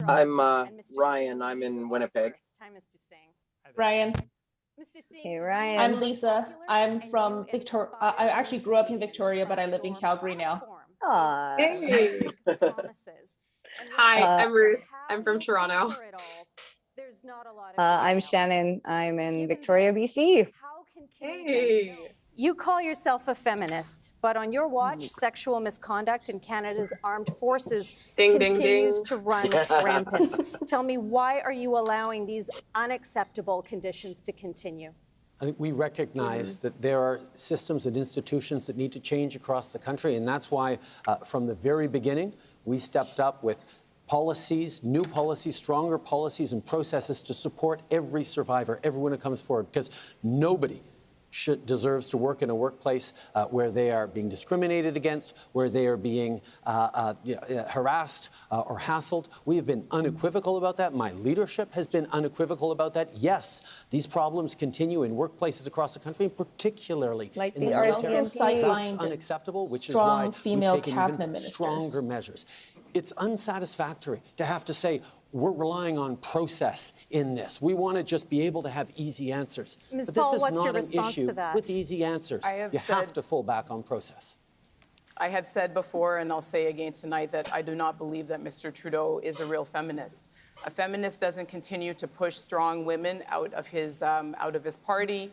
I'm Ryan. I'm in Winnipeg. Ryan. Hey, Ryan. I'm Lisa. I'm from Victoria. I actually grew up in Victoria, but I live in Calgary now. Hey. Hi, I'm Ruth. I'm from Toronto. I'm Shannon. I'm in Victoria, BC. Hey. You call yourself a feminist, but on your watch, sexual misconduct in Canada's armed forces continues to run rampant. Tell me, why are you allowing these unacceptable conditions to continue? I think we recognize that there are systems and institutions that need to change across the country, and that's why from the very beginning, we stepped up with policies, new policies, stronger policies and processes to support every survivor, everyone who comes forward, because nobody deserves to work in a workplace where they are being discriminated against, where they are being harassed or hassled. We have been unequivocal about that. My leadership has been unequivocal about that. Yes, these problems continue in workplaces across the country, particularly like in the military. That's unacceptable, which is why we've taken even stronger measures. It's unsatisfactory to have to say, we're relying on process in this. We want to just be able to have easy answers. Ms. But Paul, this is what's not your an response issue to that? with easy answers. You have to fall back on process. I have said before, and I'll say again tonight, that I do not believe that Mr. Trudeau is a real feminist. A feminist doesn't continue to push strong women out of his party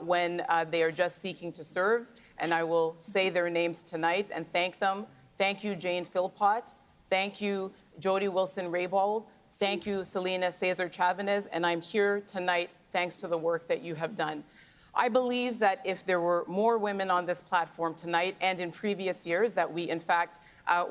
when they are just seeking to serve. And I will say their names tonight and thank them. Thank you, Jane Philpott. Thank you, Jody Wilson-Raybould. Thank you, Selena Cesar-Chavez. And I'm here tonight thanks to the work that you have done. I believe that if there were more women on this platform tonight and in previous years, that we, in fact,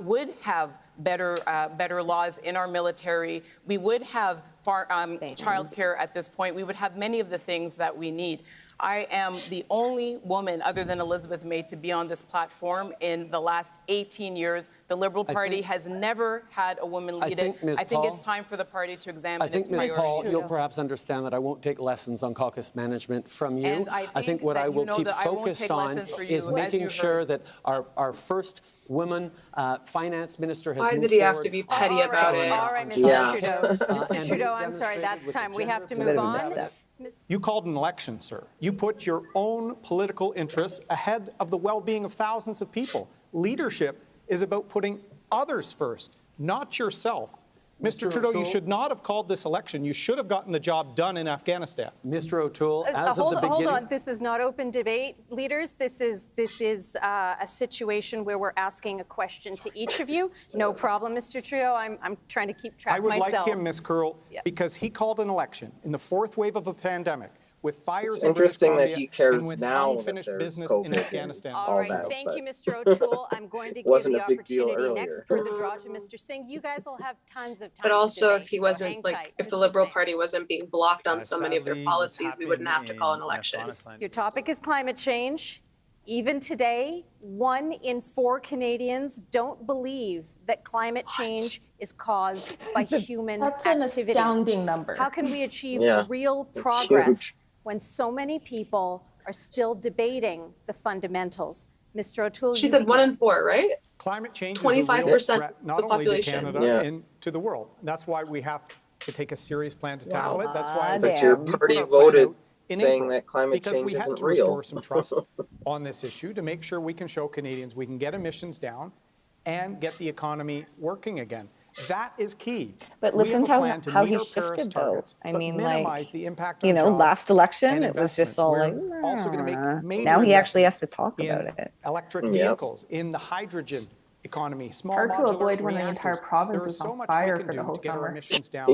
would have better laws in our military. We would have childcare at this point. We would have many of the things that we need. I am the only woman, other than Elizabeth May, to be on this platform in the last 18 years. The Liberal Party has never had a woman lead it. I think it's time for the party to examine its priorities. Ms. Hall, you'll perhaps understand that I won't take lessons on caucus management from you. And I think what I will keep I won't focused take on lessons for is you, making sure that our first woman finance minister has moved forward. Why did he have to be petty about it? All right, Mr. Trudeau. Mr. Trudeau, I'm sorry, that's time. We have to move on. You called an election, sir. You put your own political interests ahead of the well-being of thousands of people. Leadership is about putting others first, not yourself. Mr. Trudeau, you should not have called this election. You should have gotten the job done in Afghanistan. Mr. O'Toole, as of the beginning... Hold on. This is not open debate, leaders. This is a situation where we're asking a question to each of you. No problem, Mr. Trudeau. I'm trying to keep track myself. I would like him, Ms. Curl, because he called an election in the fourth wave of a pandemic with fires it's interesting that he cares and with now unfinished business in Afghanistan. All right, thank you, Mr. O'Toole. I'm going to give the opportunity next for the draw to Mr. Singh. You guys will have tons of time. But also, debate, if he wasn't if the Liberal Party wasn't being blocked on so many of their policies, we wouldn't have to call an election. Your topic is climate change. Even today, 1 in 4 Canadians don't believe that climate change is caused by human activity. That's an astounding number. How can we achieve real progress when so many people are still debating the fundamentals? Mr. O'Toole, she said 1 in 4, right? Climate change 25% is a real threat, not the only to population. Canada and to the world. That's why we have to take a serious plan to tackle it. That's why your party voted saying that climate change isn't real. Because we had to restore some trust on this issue to make sure we can show Canadians we can get emissions down and get the economy working again. That is key. But listen to how he shifted, though. I mean, like, you know, last election, it was just all like, also going to make major now he actually has to talk about it. Electric vehicles, in the hydrogen economy, small hard to avoid when the reactors. entire province was on fire for the whole to get our summer. emissions down,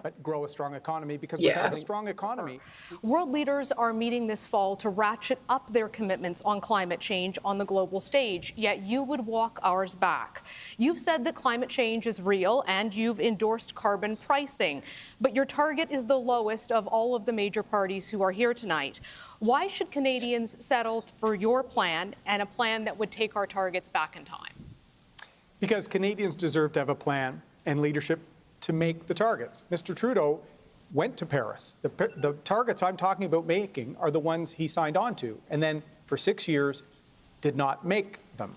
but grow a strong economy, because without a strong economy. World leaders are meeting this fall to ratchet up their commitments on climate change on the global stage, yet you would walk ours back. You've said that climate change is real and you've endorsed carbon pricing, but your target is the lowest of all of the major parties who are here tonight. Why should Canadians settle for your plan and a plan that would take our targets back in time? Because Canadians deserve to have a plan and leadership to make the targets. Mr. Trudeau went to Paris. The targets I'm talking about making are the ones he signed on to, and then for 6 years did not make them.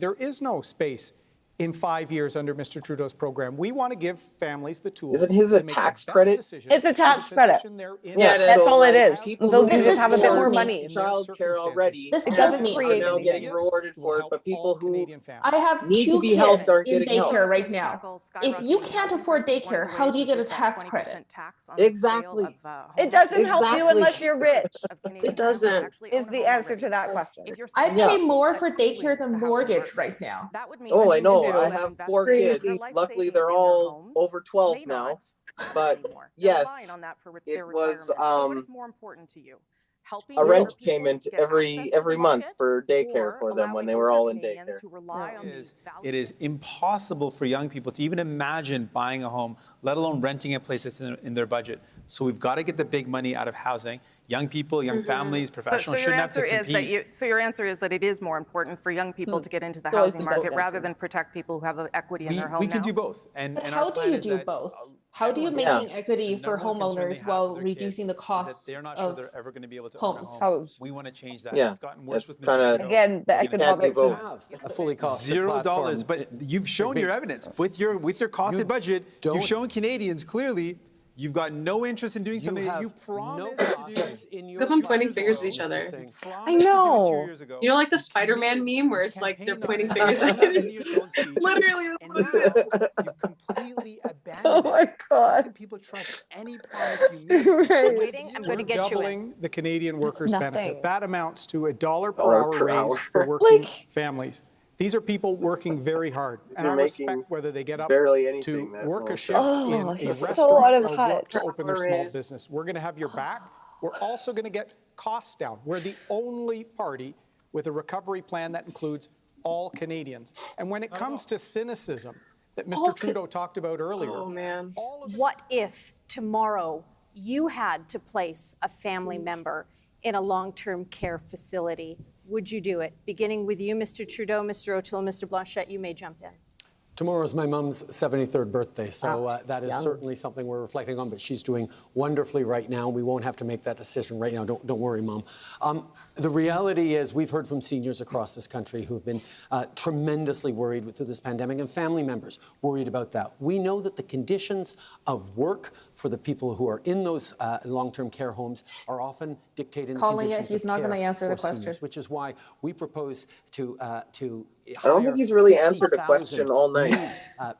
there is no space in 5 years under Mr. Trudeau's program. We want to give families the tools. Isn't his to a make the tax best credit? decision It's a for the tax credit. position they're in. Yeah, That's so, all it like, is. people So who you can just have a bit afford more money. childcare already This It tells doesn't me are create now anything. getting rewarded for it, but people who Canadian families. I have need to 2 be helped kids aren't in getting help. daycare right now. If you can't afford daycare, how do you get a tax credit? Exactly. It doesn't help you Exactly. unless you're rich, It doesn't. is the answer to that question. I Yeah. pay more for daycare than mortgage right now. Oh, I know. I individual have 4 Crazy. kids. Luckily, they're all over 12 now. But yes, it was more important to you? a rent payment every month for daycare for them when they were all in daycare. It is impossible for young people to even imagine buying a home, let alone renting a place that's in their budget. So we've got to get the big money out of housing. Young people, young families, professionals shouldn't have to compete. So your answer is that it is more important for young people to get into the So it's housing the market both rather answer. than protect people who have equity in their home We can now? do both. And But our how do plan you is do that, both? How do you everyone's make saying an equity the for number one concern they homeowners have while for their reducing the kids is cost that they're not sure of they're ever going to be able to own a homes? home. We want to change that. Yeah, It's gotten worse it's with Mr. kinda- Trudeau. Again, the We're gonna economics both. is Have a fully costed $0, platform. but you've shown your evidence with your costed budget. don't- You've shown Canadians clearly you've got no interest in doing something that you promised to do. Because I'm pointing fingers at each other. I know. You know, like the Spider-Man meme where it's like they're pointing fingers at me. Literally, that's And what now it is. you've completely Oh abandoned my it. How God. can people trust any promise you make? Right. Waiting, I'm going to We're get you in. doubling the Canadian workers' nothing. benefit. That amounts to $1 per $1 hour per raise hour. for working Like- families. These are people working very hard, and They're I making respect whether they get up barely anything to that work a most shift Oh, in a he's so restaurant out of or work touch. to open their small Raise. business. We're going to have your back. We're also going to get costs down. We're the only party with a recovery plan that includes all Canadians. And when it comes to cynicism that Mr. Trudeau talked about earlier, Oh man. What if tomorrow you had to place a family member in a long-term care facility? Would you do it? Beginning with you, Mr. Trudeau, Mr. O'Toole, Mr. Blanchet, you may jump in. Tomorrow is my mom's 73rd birthday, so that is young. certainly something we're reflecting on, but she's doing wonderfully right now. We won't have to make that decision right now. Don't worry, Mom. The reality is we've heard from seniors across this country who've been tremendously worried through this pandemic, and family members worried about that. We know that the conditions of work for the people who are in those long-term care homes are often dictated in Calling it, conditions he's of not care gonna answer the for question. seniors, which is why we propose to I don't think he's really answered a question all night.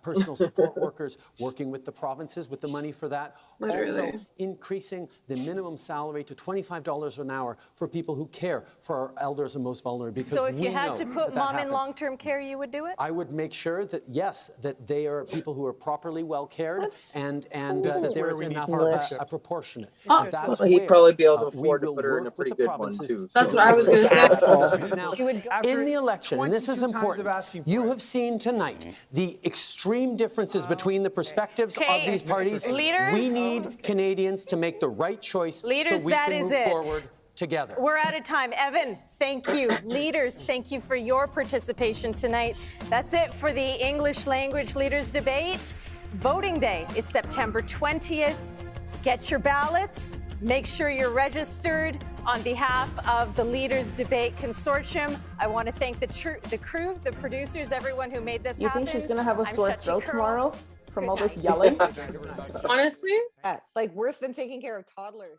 personal support workers, working with the provinces with the money for that. Literally. Also increasing the minimum salary to $25 an hour for people who care for our elders and most vulnerable. Because So if you we had know to that put that mom in happens. long-term care, you would do it? I would make sure that, yes, that they are people who are properly well cared and that there where is we need enough partnerships. a proportionate. Oh. That's He'd where, probably be able to we afford to will put her in a work pretty with the good one provinces too. That's what I was gonna say. Now, He would go- in the election, and this is 22 times of important, asking for you it. have seen tonight the extreme differences between the perspectives of Okay, these parties. leaders. We need Canadians to make the right choice Leaders, so we that can is move it. forward together. We're out of time. Evan, thank you. Leaders, thank you for your participation tonight. That's it for the English Language Leaders Debate. Voting day is September 20th. Get your ballots. Make sure you're registered. On behalf of the Leaders Debate Consortium, I want to thank the crew, the producers, everyone who made this You happen. think she's gonna have a I'm sore Shachi throat Curl. tomorrow from Good all this night. yelling? Honestly, Yes, like worse than taking care of toddlers.